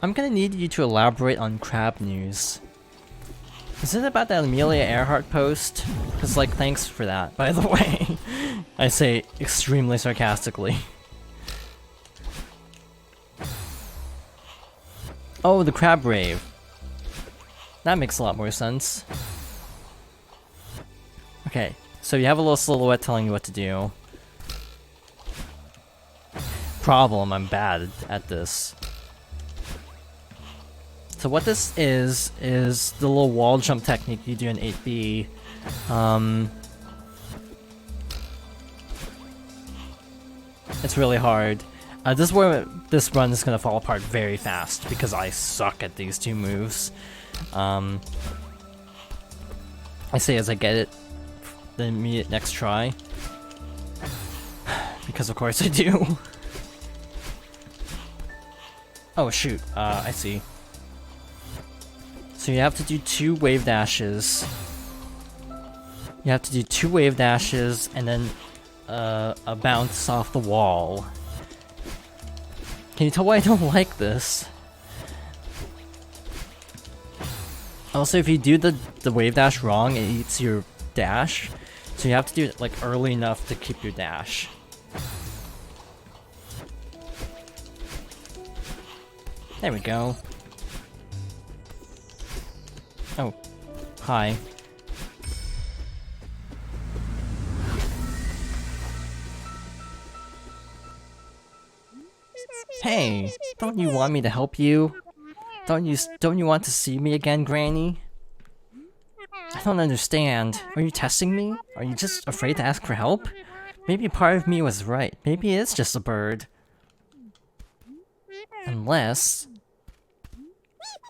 I'm gonna need you to elaborate on crab news. Is it about that Amelia Earhart post? Cause like, thanks for that, by the way. I say extremely sarcastically. Oh, the crab rave. That makes a lot more sense. Okay, so you have a little silhouette telling you what to do. Problem, I'm bad at this. So what this is the little wall jump technique you do in 8B. It's really hard. This is where this run is gonna fall apart very fast because I suck at these two moves. I say as I get it the immediate next try. Because of course I do. Oh shoot, I see. So you have to do 2 wave dashes. You have to do 2 wave dashes and then a bounce off the wall. Can you tell why I don't like this? Also, if you do the wave dash wrong, it eats your dash. So you have to do it like early enough to keep your dash. There we go. Oh, hi. Hey, don't you want me to help you? Don't you want to see me again, Granny? I don't understand. Are you testing me? Are you just afraid to ask for help? Maybe part of me was right. Maybe it's just a bird. Unless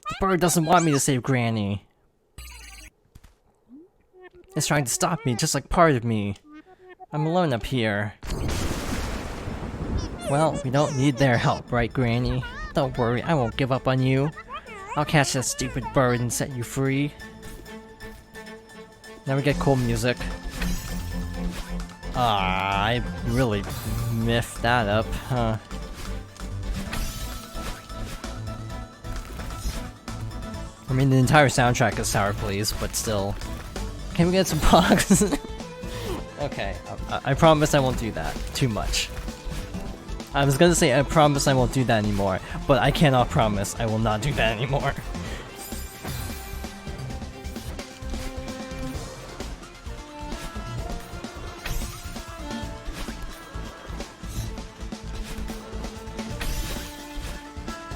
the bird doesn't want me to save Granny. It's trying to stop me, just like part of me. I'm alone up here. Well, we don't need their help, right, Granny? Don't worry, I won't give up on you. I'll catch that stupid bird and set you free. Now we get cool music. Ah, I really miffed that up, huh? I mean, the entire soundtrack is Sour Please, but still. Can we get some bugs? Okay, I promise I won't do that too much. I was gonna say I promise I won't do that anymore, but I cannot promise I will not do that anymore.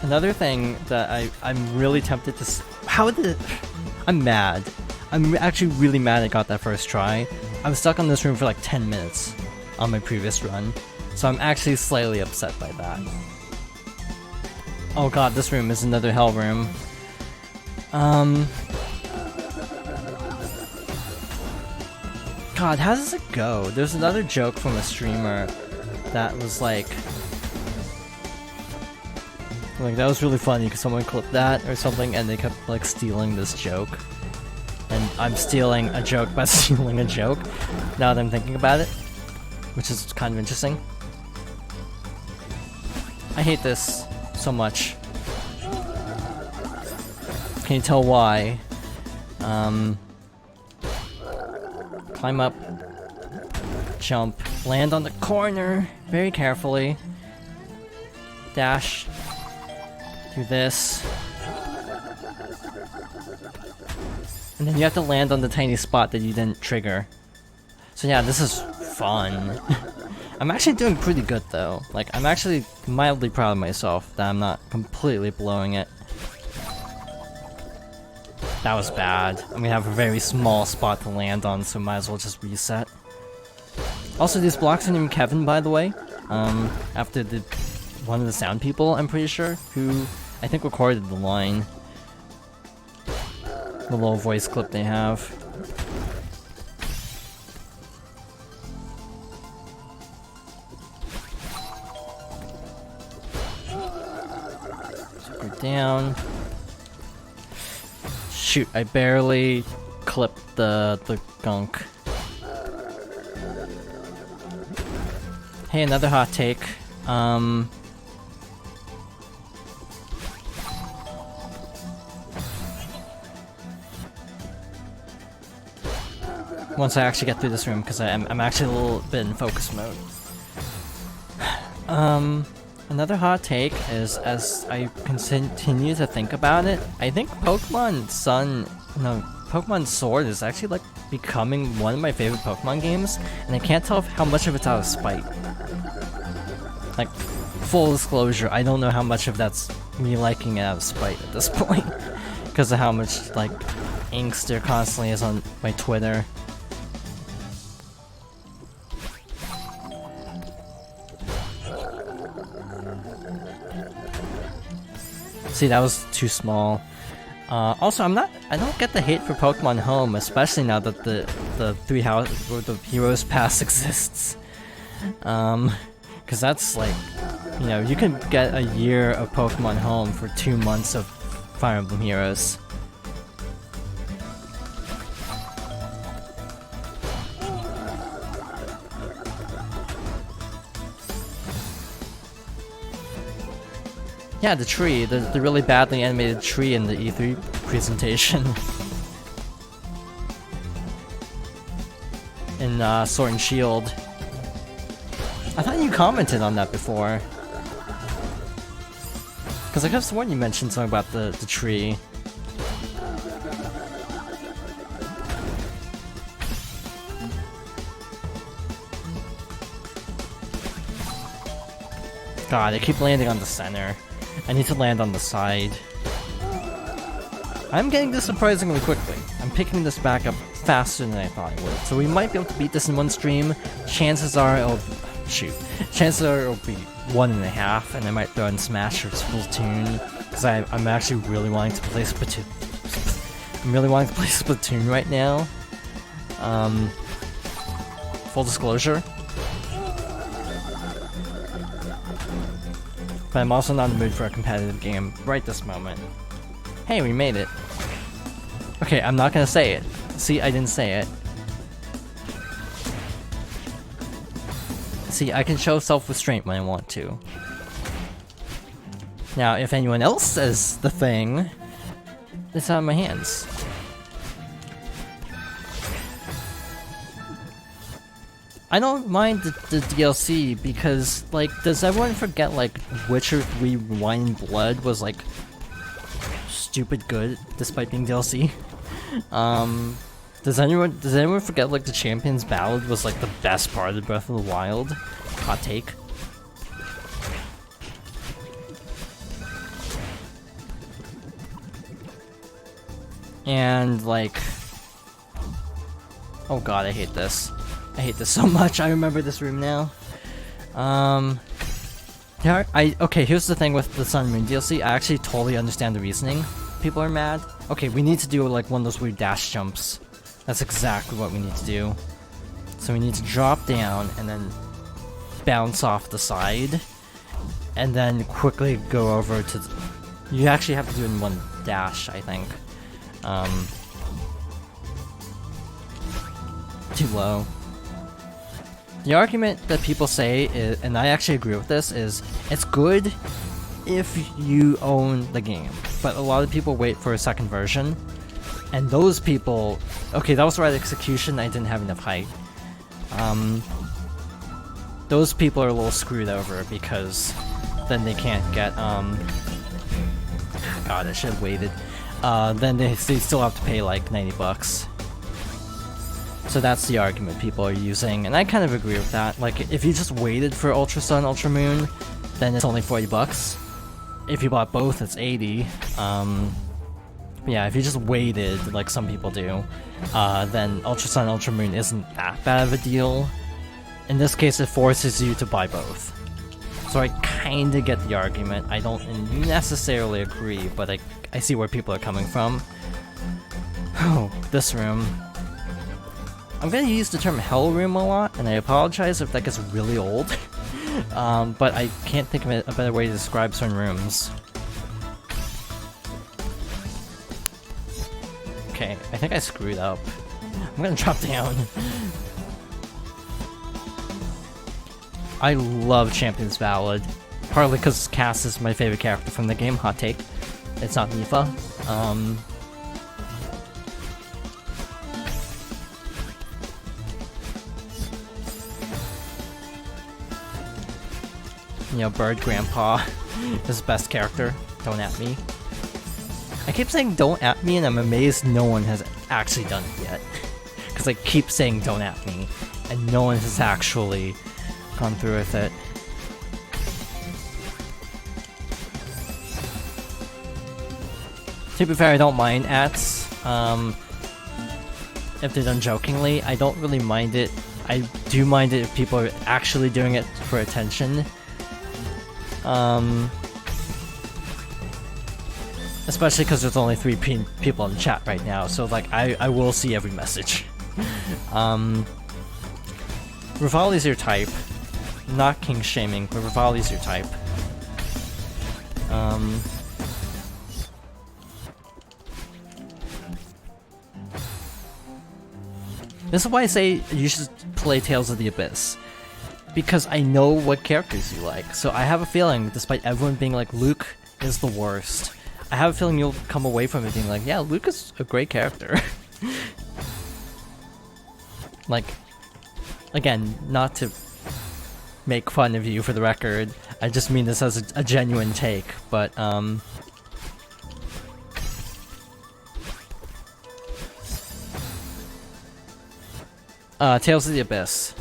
Another thing that I'm really tempted to I'm mad. I'm actually really mad I got that first try. I was stuck on this room for like 10 minutes on my previous run. So I'm actually slightly upset by that. Oh god, this room is another hell room. God, how does it go? There's another joke from a streamer that was like that was really funny because someone clipped that or something and they kept like stealing this joke. And I'm stealing a joke by stealing a joke, now that I'm thinking about it. Which is kind of interesting. I hate this so much. Can you tell why? Climb up. Jump. Land on the corner very carefully. Dash. Do this. And then you have to land on the tiny spot that you didn't trigger. So yeah, this is fun. I'm actually doing pretty good though. Like, I'm actually mildly proud of myself that I'm not completely blowing it. That was bad. I'm gonna have a very small spot to land on, so might as well just reset. Also, these blocks are named Kevin, by the way. After one of the sound people, I'm pretty sure, who I think recorded the line. The little voice clip they have. So go down. Shoot, I barely clipped the gunk. Hey, another hot take. once I actually get through this room, because I'm actually a little bit in focus mode. Another hot take is, as I continue to think about it, I think Pokemon Sword is actually like becoming one of my favorite Pokemon games, and I can't tell how much of it's out of spite. Like, full disclosure, I don't know how much of that's me liking it out of spite at this point, because of how much like angst there constantly is on my Twitter. See, that was too small. Also, I don't get the hate for Pokemon Home, especially now that the Heroes Pass exists. Cause that's like, you know, you can get a year of Pokemon Home for 2 months of Fire Emblem Heroes. Yeah, the tree, the really badly animated tree in the E3 presentation. In Sword and Shield. I thought you commented on that before. Because I could have sworn you mentioned something about the tree. God, I keep landing on the center. I need to land on the side. I'm getting this surprisingly quickly. I'm picking this back up faster than I thought I would. So we might be able to beat this in one stream. Chances are it'll... Shoot. Chances are it'll be 1.5, and I might throw in Smash or Splatoon. Because I'm actually really wanting to play Splatoon. I'm really wanting to play Splatoon right now. Full disclosure. But I'm also not in the mood for a competitive game right this moment. Hey, we made it. Okay, I'm not gonna say it. See, I didn't say it. See, I can show self-restraint when I want to. Now, if anyone else says the thing, it's out of my hands. I don't mind the DLC because, like, does everyone forget, like, Witcher 3 Wine and Blood was, like, stupid good despite being DLC? Does anyone forget, like, the Champion's Ballad was, like, the best part of Breath of the Wild? Hot take. And, like... Oh god, I hate this. I hate this so much. I remember this room now. Yeah, okay, here's the thing with the Sun and Moon DLC. I actually totally understand the reasoning. People are mad. Okay, we need to do like one of those weird dash jumps. That's exactly what we need to do. So we need to drop down and then bounce off the side. And then quickly go over to... You actually have to do it in one dash, I think. Too low. The argument that people say, is, and I actually agree with this, is it's good if you own the game, but a lot of people wait for a second version, and those people... Okay, that was the right execution, I didn't have enough height. Those people are a little screwed over because then they can't get, God, I should have waited. Then they still have to pay like 90 bucks. So that's the argument people are using, and I kind of agree with that. Like, if you just waited for Ultra Sun, Ultra Moon, then it's only 40 bucks. If you bought both, it's 80. Yeah, if you just waited, like some people do, then Ultra Sun, Ultra Moon isn't that bad of a deal. In this case, it forces you to buy both. So I kinda get the argument. I don't necessarily agree, but I see where people are coming from. Oh, this room. I'm gonna use the term Hell Room a lot, and I apologize if that gets really old. But I can't think of a better way to describe certain rooms. Okay, I think I screwed up. I'm gonna drop down. I love Champion's Ballad, partly because Cass is my favorite character from the game. Hot take. It's not Nifa. you know, Bird Grandpa is best character. Don't at me. I keep saying don't at me, and I'm amazed no one has actually done it yet. Because I keep saying don't at me, and no one has actually gone through with it. To be fair, I don't mind ats. If they're done jokingly, I don't really mind it. I do mind it if people are actually doing it for attention. Especially because there's only 3 people in the chat right now, so like I will see every message. Rivali's your type. Not king shaming, but Rivali's your type. This is why I say you should play Tales of the Abyss. Because I know what characters you like. So I have a feeling, despite everyone being like, Luke is the worst, I have a feeling you'll come away from it being like, yeah, Luke is a great character. Like, again, not to make fun of you for the record, I just mean this as a genuine take, but, Tales of the Abyss.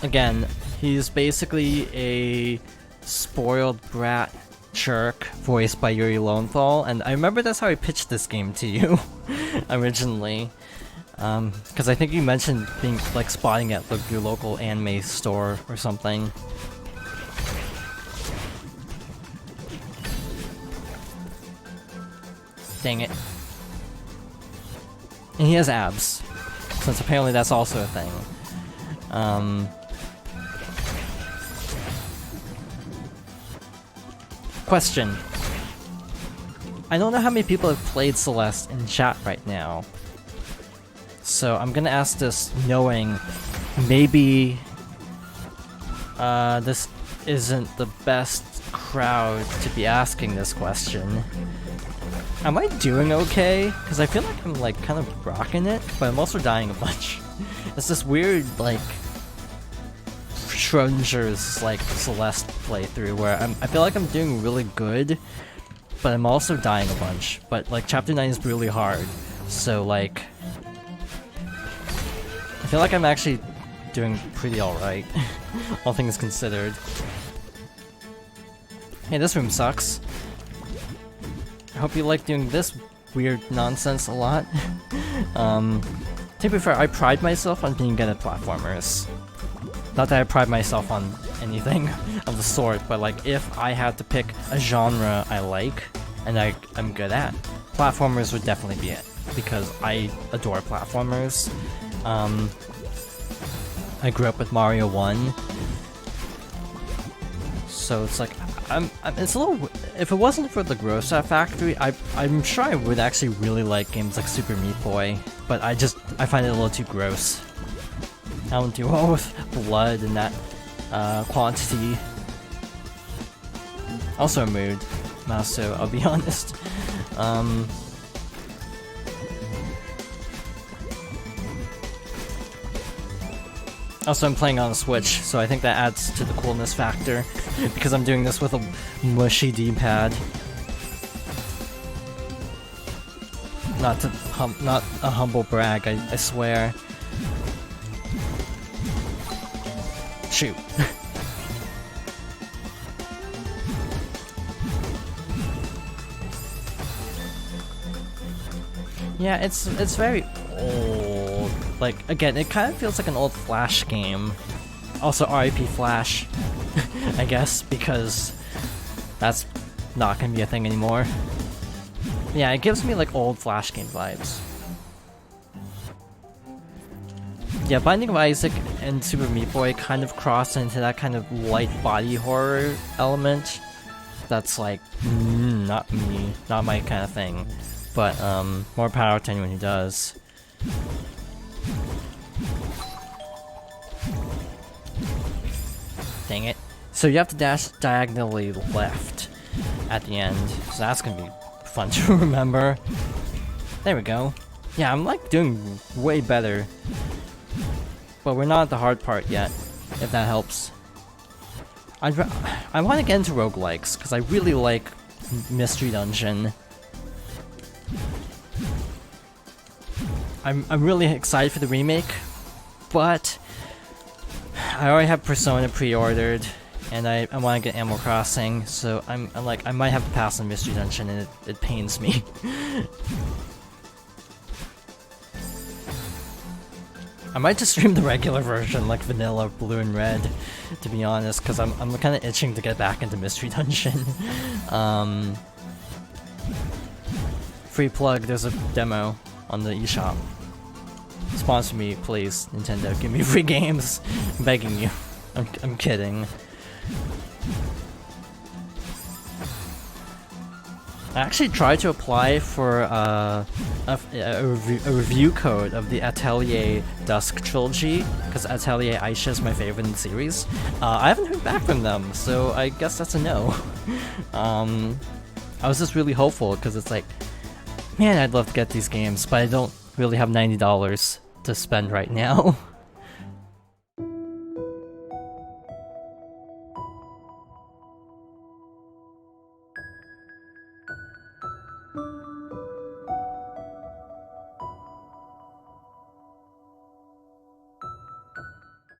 Again, he's basically a spoiled brat jerk voiced by Yuri Lowenthal, and I remember that's how I pitched this game to you originally. Because I think you mentioned being like spotting at your local anime store or something. Dang it. And he has abs, since apparently that's also a thing. Question. I don't know how many people have played Celeste in chat right now. So I'm gonna ask this knowing maybe this isn't the best crowd to be asking this question. Am I doing okay? Because I feel like I'm like kind of rocking it, but I'm also dying a bunch. It's this weird like Schrodinger's like Celeste playthrough where I feel like I'm doing really good, but I'm also dying a bunch. But like chapter 9 is really hard, so like I feel like I'm actually doing pretty alright, all things considered. Hey, this room sucks. I hope you like doing this weird nonsense a lot. To be fair, I pride myself on being good at platformers. Not that I pride myself on anything of the sort, but like if I had to pick a genre I like and I'm good at, platformers would definitely be it, because I adore platformers. I grew up with Mario 1, so it's like it's a little. If it wasn't for the gross out factory, I'm sure I would actually really like games like Super Meat Boy, but I find it a little too gross. I don't do well with blood and that quantity. Also a mood, so I'll be honest. Also, I'm playing on a Switch, so I think that adds to the coolness factor, because I'm doing this with a mushy D-pad. Not a humble brag, I swear. Shoot. Yeah, it's very old. Like, again, it kind of feels like an old Flash game. Also, RIP Flash, I guess, because that's not gonna be a thing anymore. Yeah, it gives me like old Flash game vibes. Yeah, Binding of Isaac and Super Meat Boy kind of cross into that kind of light body horror element. That's like, not me, not my kind of thing. But, more power to anyone who does. Dang it. So you have to dash diagonally left at the end, so that's gonna be fun to remember. There we go. Yeah, I'm like doing way better. but we're not at the hard part yet, if that helps. I want to get into roguelikes, because I really like Mystery Dungeon. I'm really excited for the remake, but I already have Persona pre-ordered, and I want to get Animal Crossing, so I'm like, I might have to pass on Mystery Dungeon, and it pains me. I might just stream the regular version, like vanilla, blue and red, to be honest, because I'm kind of itching to get back into Mystery Dungeon. Free plug, there's a demo on the eShop. Sponsor me, please, Nintendo. Give me free games. I'm begging you. I'm kidding. I actually tried to apply for a review code of the Atelier Dusk trilogy, because Atelier Aisha is my favorite in the series. I haven't heard back from them, so I guess that's a no. I was just really hopeful, because it's like, man, I'd love to get these games, but I don't really have $90 to spend right now.